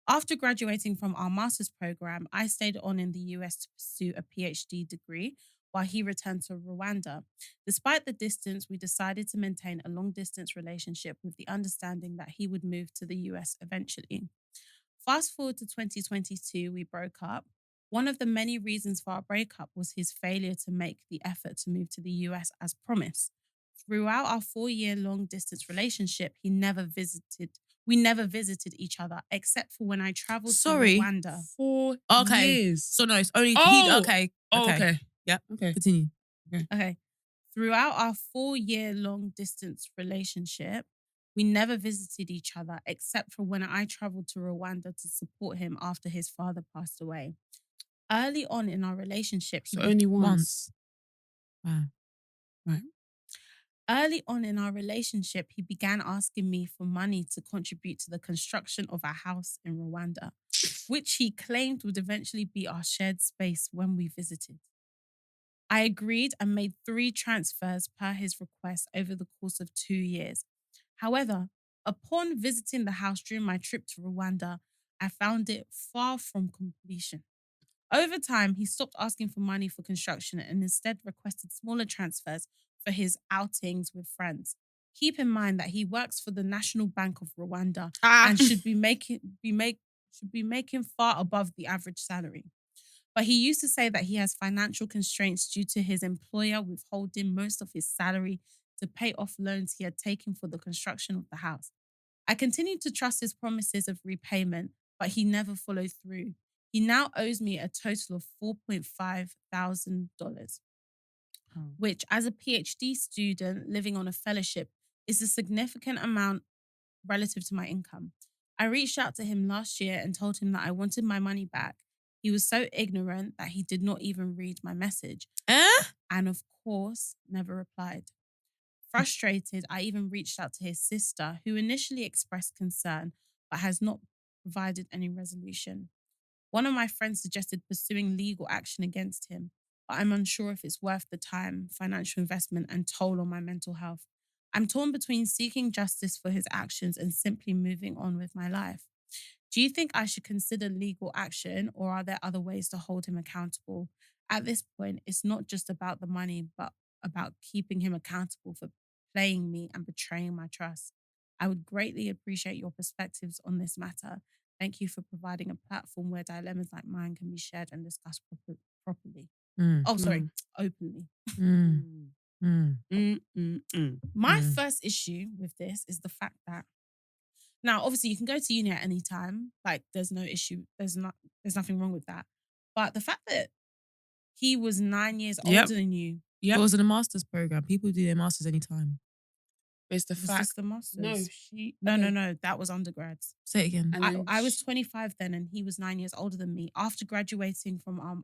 After graduating from our master's program, I stayed on in the US to pursue a PhD degree while he returned to Rwanda. Despite the distance, we decided to maintain a long distance relationship with the understanding that he would move to the US eventually. Fast forward to 2022, we broke up. One of the many reasons for our breakup was his failure to make the effort to move to the US as promised. Throughout our 4-year long distance relationship, we never visited each other except for when I traveled to Rwanda. 4 Okay. years. So no, it's only Okay. okay. Yeah. Okay. Continue. Okay. Throughout our 4-year long distance relationship, we never visited each other except for when I traveled to Rwanda to support him after his father passed away. Early on in our relationship, So only once. Wow. Right. Early on in our relationship, he began asking me for money to contribute to the construction of a house in Rwanda, which he claimed would eventually be our shared space when we visited. I agreed and made 3 transfers per his request over the course of 2 years. However, upon visiting the house during my trip to Rwanda, I found it far from completion. Over time, he stopped asking for money for construction and instead requested smaller transfers for his outings with friends. Keep in mind that he works for the National Bank of Rwanda and should be making far above the average salary. But he used to say that he has financial constraints due to his employer withholding most of his salary to pay off loans he had taken for the construction of the house. I continued to trust his promises of repayment, but he never followed through. He now owes me a total of $4,500, which, as a PhD student living on a fellowship, is a significant amount relative to my income. I reached out to him last year and told him that I wanted my money back. He was so ignorant that he did not even read my message. And of course, never replied. Frustrated, I even reached out to his sister, who initially expressed concern, but has not provided any resolution. One of my friends suggested pursuing legal action against him, but I'm unsure if it's worth the time, financial investment, and toll on my mental health. I'm torn between seeking justice for his actions and simply moving on with my life. Do you think I should consider legal action, or are there other ways to hold him accountable? At this point, it's not just about the money, but about keeping him accountable for playing me and betraying my trust. I would greatly appreciate your perspectives on this matter. Thank you for providing a platform where dilemmas like mine can be shared and discussed properly. Openly. My first issue with this is the fact that now, obviously, you can go to uni at any time. Like, there's no issue. There's nothing wrong with that. But the fact that he was 9 years older than you. It was in a master's program. People do their masters anytime. It's the Was fact. this the master's? No, No. That was undergrads. Say it again. I was 25 then, and he was 9 years older than me. After graduating from it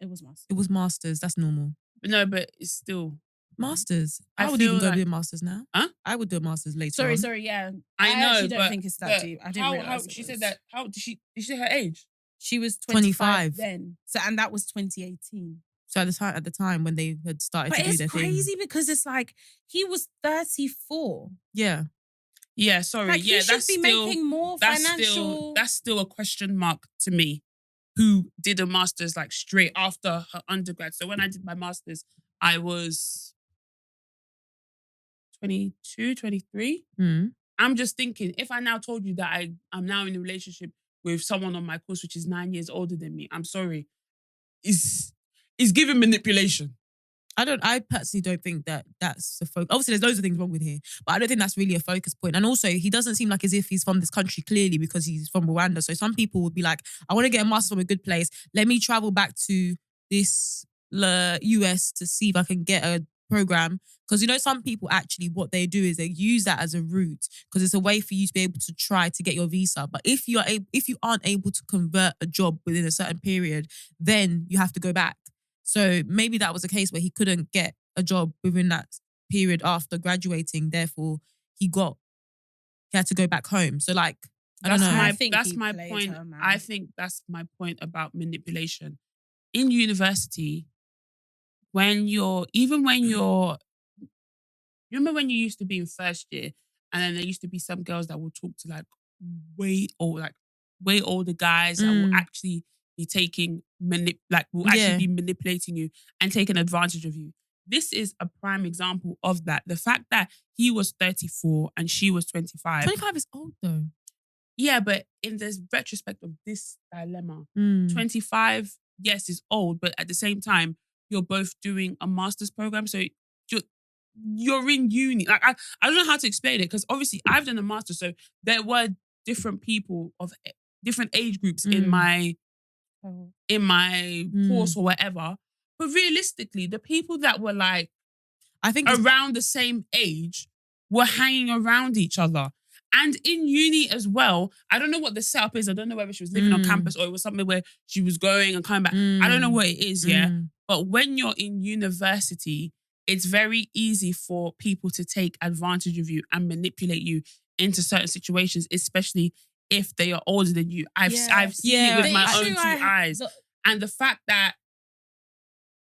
was master's. It was masters. That's normal. No, but it's still Masters. I I would feel even go like- do a masters now. Huh? I would do a masters later on. Sorry, yeah. I know, actually don't but- think it's that but deep. I didn't how realize she said that. How did she say her age? She was 25 25 then. So, and that was 2018. So at the time when they had started But to do it's their crazy because it's like he was 34. thing. Yeah. Yeah, sorry. Like, yeah, he should that's be still making more financial. that's still a question mark to me. Who did a master's like straight after her undergrad? So when I did my master's, I was 22, 23. I'm just thinking, if I now told you that I'm now in a relationship with someone on my course which is 9 years older than me, I'm sorry. It's giving manipulation. I personally don't think that that's the focus. Obviously, there's loads of things wrong with here, but I don't think that's really a focus point. And also, he doesn't seem like as if he's from this country clearly because he's from Rwanda. So some people would be like, I want to get a master's from a good place. Let me travel back to this US to see if I can get a program, because you know some people actually what they do is they use that as a route because it's a way for you to be able to try to get your visa. But if you aren't able to convert a job within a certain period, then you have to go back. So maybe that was a case where he couldn't get a job within that period after graduating. Therefore, he had to go back home. So like, I don't know. That's my point. I think that's my point about manipulation. In university, you remember when you used to be in first year and then there used to be some girls that would talk to like way older guys that will actually be taking be manipulating you and taking advantage of you. This is a prime example of that. The fact that he was 34 and she was 25. 25 is old though. Yeah, but in the retrospect of this dilemma, 25, yes, is old, but at the same time, you're both doing a master's program. So you're in uni. Like I don't know how to explain it because obviously I've done a master's, so there were different people of different age groups in my course or whatever. But realistically, the people that were like I think around the same age were hanging around each other. And in uni as well, I don't know what the setup is. I don't know whether she was living on campus or it was something where she was going and coming back. I don't know what it is, yeah. But when you're in university, it's very easy for people to take advantage of you and manipulate you into certain situations, especially if they are older than you. I've seen it with my own two eyes. And the fact that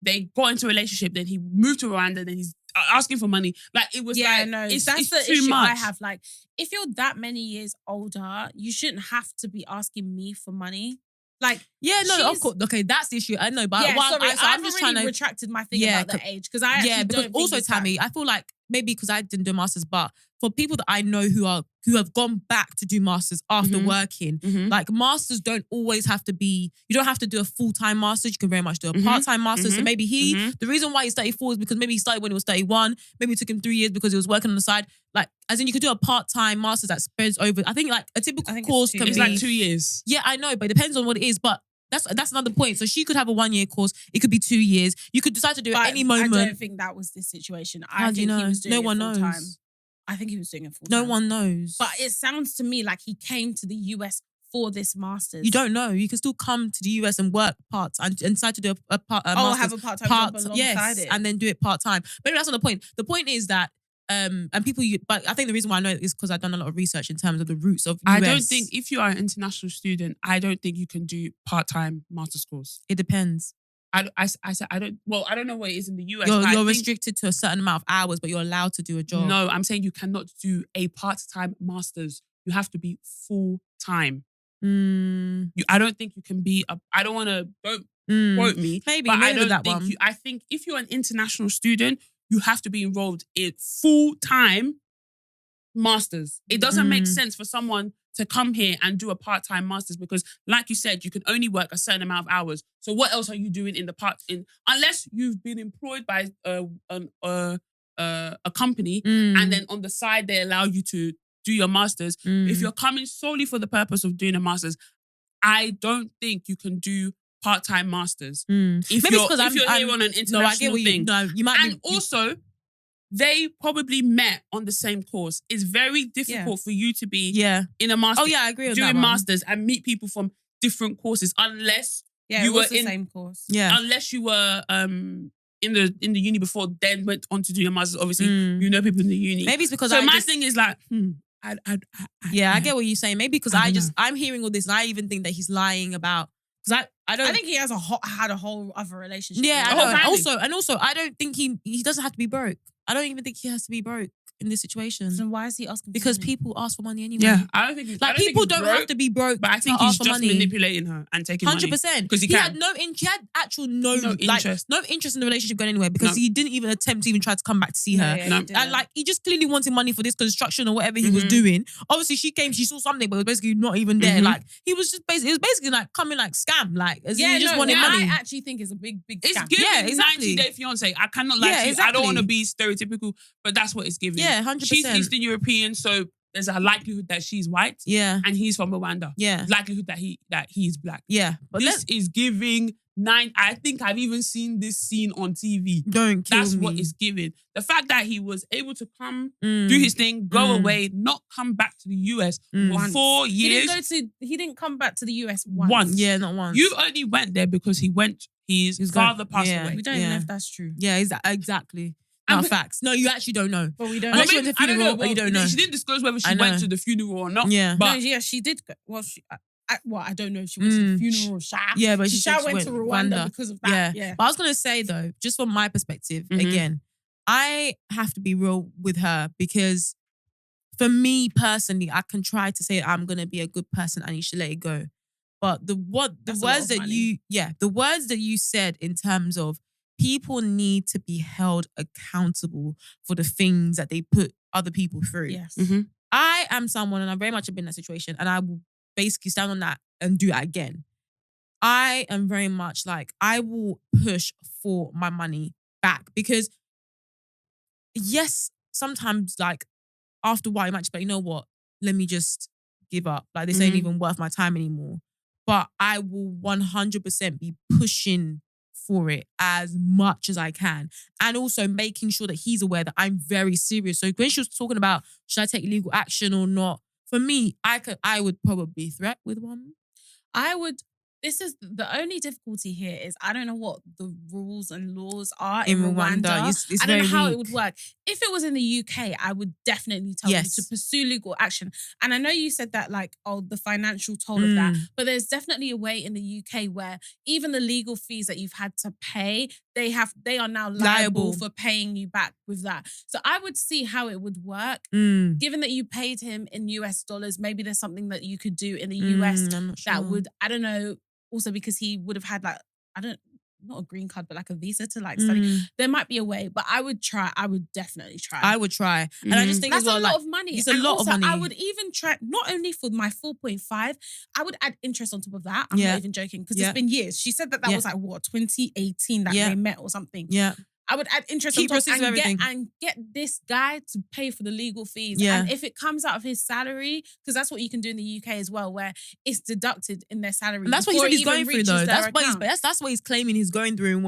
they got into a relationship, then he moved to Rwanda, then he's asking for money. Like it was it's the too issue much. I have. Like, if you're that many years older, you shouldn't have to be asking me for money. Like, of course. Okay, that's the issue. I know, but I'm just trying to retracted my thing about the age because I actually don't think also Tammy, I feel like maybe because I didn't do masters, but for people that I know who have gone back to do masters after working, like masters don't always have to be. You don't have to do a full-time master's. You can very much do a part-time master's. So maybe the reason why he's 34 is because maybe he started when he was 31. Maybe it took him 3 years because he was working on the side. Like, as in you could do a part-time master's that spreads over. I think like a typical course can be like 2 years. Yeah, I know, but it depends on what it is. But that's another point. So she could have a 1 year course. It could be 2 years. You could decide to do it at any moment. I don't think that was this situation. How do you know? He was doing no one knows. Time. I think he was doing it full time. No one knows. But it sounds to me like he came to the US for this master's. You don't know. You can still come to the US and work part-time and decide to do a master's. Have a part-time job alongside it. And then do it part-time. But anyway, that's not the point. The point is that and people, but I think the reason why I know it is because I've done a lot of research in terms of the roots of US. I don't think if you are an international student, I don't think you can do part-time master's course. It depends. I don't know what it is in the US. You're restricted to a certain amount of hours, but you're allowed to do a job. No, I'm saying you cannot do a part-time master's. You have to be full-time. I don't think you can be I don't want to, don't quote me. Maybe I don't that think one. I think if you're an international student, you have to be enrolled in full-time masters. It doesn't make sense for someone to come here and do a part-time masters because, like you said, you can only work a certain amount of hours. So what else are you doing unless you've been employed by a company and then on the side they allow you to do your masters. If you're coming solely for the purpose of doing a masters, I don't think you can do part-time masters. If you're here on an international thing. You might also, they probably met on the same course. It's very difficult for you to be in a master. Oh yeah, I agree with doing that masters and meet people from different courses unless you were in the same course. Yeah. Unless you were in the uni before, then went on to do your masters. Obviously, you know people in the uni. Maybe it's because thing is like, I get what you're saying. Maybe because I'm hearing all this and I even think that he's lying about. I think he has had a whole other relationship. Yeah, I know. Also, I don't think he doesn't have to be broke. I don't even think he has to be broke in this situation. So why is he asking? Because people ask for money anyway. Yeah, I don't think he's people don't have to be broke. But I think he's just manipulating her and taking money. 100%. Because he had no interest in the relationship going anywhere because he didn't even attempt to even try to come back to see her. And he just clearly wanted money for this construction or whatever he was doing. Obviously, she came, she saw something, but it was basically not even there. Like he was just basically like coming like scam. Like as he just wanted money. I actually think it's a big scam. It's giving 90-day fiance. I cannot lie to you. I don't want to be stereotypical, but that's what it's giving. Yeah, 100%. She's Eastern European, so there's a likelihood that she's white. Yeah. And he's from Rwanda. Yeah. Likelihood that he is black. Yeah. But this is giving I think I've even seen this scene on TV. Don't kill That's me. what it's giving. The fact that he was able to come, Mm. do his thing, go Mm. away, not come back to the US Mm. for Once. 4 He years. didn't come back to the US once. Once. Yeah, not once. You only went there because his father passed away. We don't even know if that's true. Yeah, exactly. And Not we- facts. No, you actually don't know. But we don't Unless know. you went to the I don't funeral, know. but you don't know. She didn't disclose whether I she know. went to the funeral or not. Yeah. But No, yeah, she did. Well, I don't know if she went to the funeral or Sha. Yeah, but she Sha said she went to went Rwanda Rwanda. because of that. Yeah. But I was gonna say though, just from my perspective, Mhm. again, I have to be real with her because for me personally, I can try to say I'm gonna be a good person and you should let it go. But the That's a lot words of that money. the words that you said in terms of people need to be held accountable for the things that they put other people through. Yes. Mhm. I am someone, and I very much have been in that situation, and I will basically stand on that and do it again. I am very much like, I will push for my money back because, yes, sometimes like after a while, you might just be like, you know what, let me just give up. Like, this ain't Mhm. even worth my time anymore. But I will 100% be pushing for it as much as I can. And also making sure that he's aware that I'm very serious. So when she was talking about, should I take legal action or not? For me, I would probably threat with one. I would. This is the only difficulty here is I don't know what the rules and laws are in Rwanda. It's I don't know very how weak. it would work. If it was in the UK, I would definitely tell Yes. you to pursue legal action. And I know you said that like, oh, the financial toll of that, but there's definitely a way in the UK where even the legal fees that you've had to pay, they are now liable for paying you back with that. So I would see how it would work. Given that you paid him in US dollars, maybe there's something that you could do in the US I'm not sure. that would, I don't know, also because he would have had like, not a green card, but like a visa to like study. There might be a way, but I would definitely try. I would try. And I just think That's as well, a lot like, of money. it's a And lot of also, money. I would even try, not only for my 4.5, I would add interest on top of that. I'm Yeah. not even joking because Yeah. it's been years. She said that Yeah. was like, what, 2018 that Yeah. they met or something. Yeah. I would add interest Keep on top receipts of everything. and get this guy to pay for the legal fees. Yeah. And if it comes out of his salary, because that's what you can do in the UK as well, where it's deducted in their salary. And that's what he before said he's it even going through reaches though. their account. That's what he's claiming he's going through in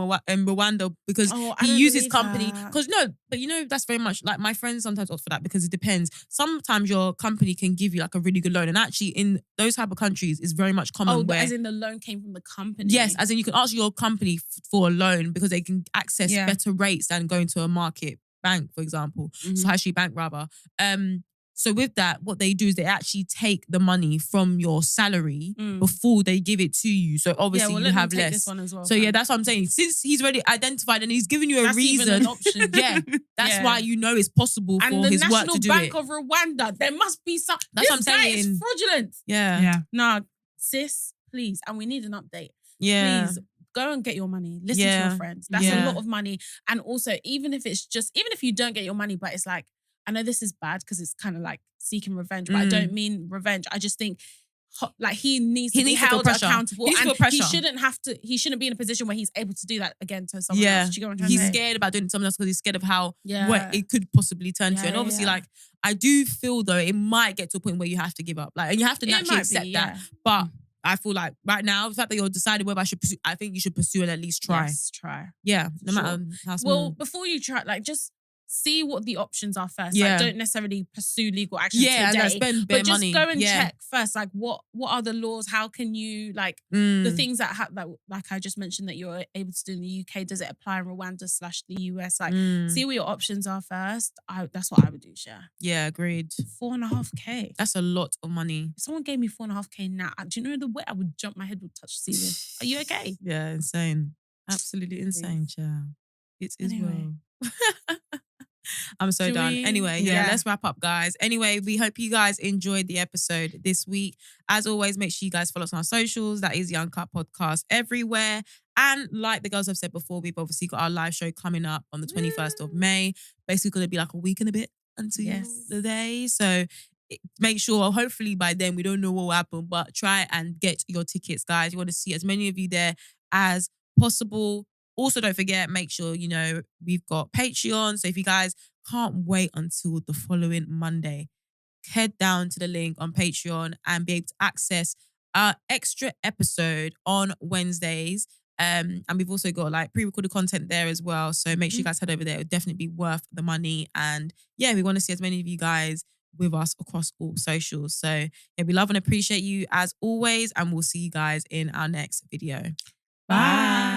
Rwanda because Oh, I he don't uses believe company. that. Because but you know, that's very much like my friends sometimes opt for that because it depends. Sometimes your company can give you like a really good loan. And actually in those type of countries it's very much common where as in the loan came from the company. yes, as in you can ask your company for a loan because they can access Yeah. better rates than going to a market bank, for example. So high street bank rather. So with that, what they do is they actually take the money from your salary before they give it to you. So obviously you have less. This one as well. So yeah, that's what I'm saying. Since he's already identified and he's given you a That's reason, even an option. yeah, that's Yeah. why you know it's possible and for the his work National to do Bank it. of Rwanda, there must be some. That's This what I'm guy is saying. fraudulent. Yeah, Yeah. Nah, sis, please, and we need an update. yeah, Please go and get your money. Listen to Yeah. your friends. That's Yeah. a lot of money. And also, even if you don't get your money, but it's like, I know this is bad because it's kind of like seeking revenge, but I don't mean revenge. I just think like he needs to be needs to feel held pressure. accountable. He needs to And feel pressure. he shouldn't be in a position where he's able to do that again to someone Yeah. else. Do you get what I'm trying He's to say? scared about doing something else because he's scared of how Yeah. what it could possibly turn to. Yeah, And obviously, yeah. like, I do feel though it might get to a point where you have to give up. Like, and you have to It naturally might accept be, that. yeah. But I feel like right now, the fact that you're deciding whether I should pursue, I think you should pursue and at least try. Yes, try. Yeah, no Sure. matter how small. Well, before you try, like just see what the options are first. Yeah. Like don't necessarily pursue legal action yeah, and today. like spend bare But just money. go and yeah. check first, like what are the laws? How can you like the Mm. things that like I just mentioned that you're able to do in the UK? Does it apply in Rwanda / the US? Like Mm. see what your options are first. That's what I would do. Share Yeah, agreed. 4.5K. That's a lot of money. If someone gave me 4.5K now, do you know the way I would jump? My head would touch the ceiling. Are you okay? Yeah, insane. Absolutely insane, child. It is Anyway. well. I'm so Should done. we? Anyway, Yeah. let's wrap up, guys. Anyway, we hope you guys enjoyed the episode this week. As always, make sure you guys follow us on our socials. That is the Uncut Podcast everywhere. And like the girls have said before, we've obviously got our live show coming up on the 21st of May. Basically going to be like a week and a bit until Yes. the day. So make sure, hopefully by then, we don't know what will happen, but try and get your tickets, guys. You want to see as many of you there as possible. Also, don't forget, make sure, we've got Patreon. So if you guys can't wait until the following Monday, head down to the link on Patreon and be able to access our extra episode on Wednesdays. And we've also got like pre-recorded content there as well. So make sure you guys head over there. It'll definitely be worth the money. And yeah, we want to see as many of you guys with us across all socials. So yeah, we love and appreciate you as always. And we'll see you guys in our next video. Bye.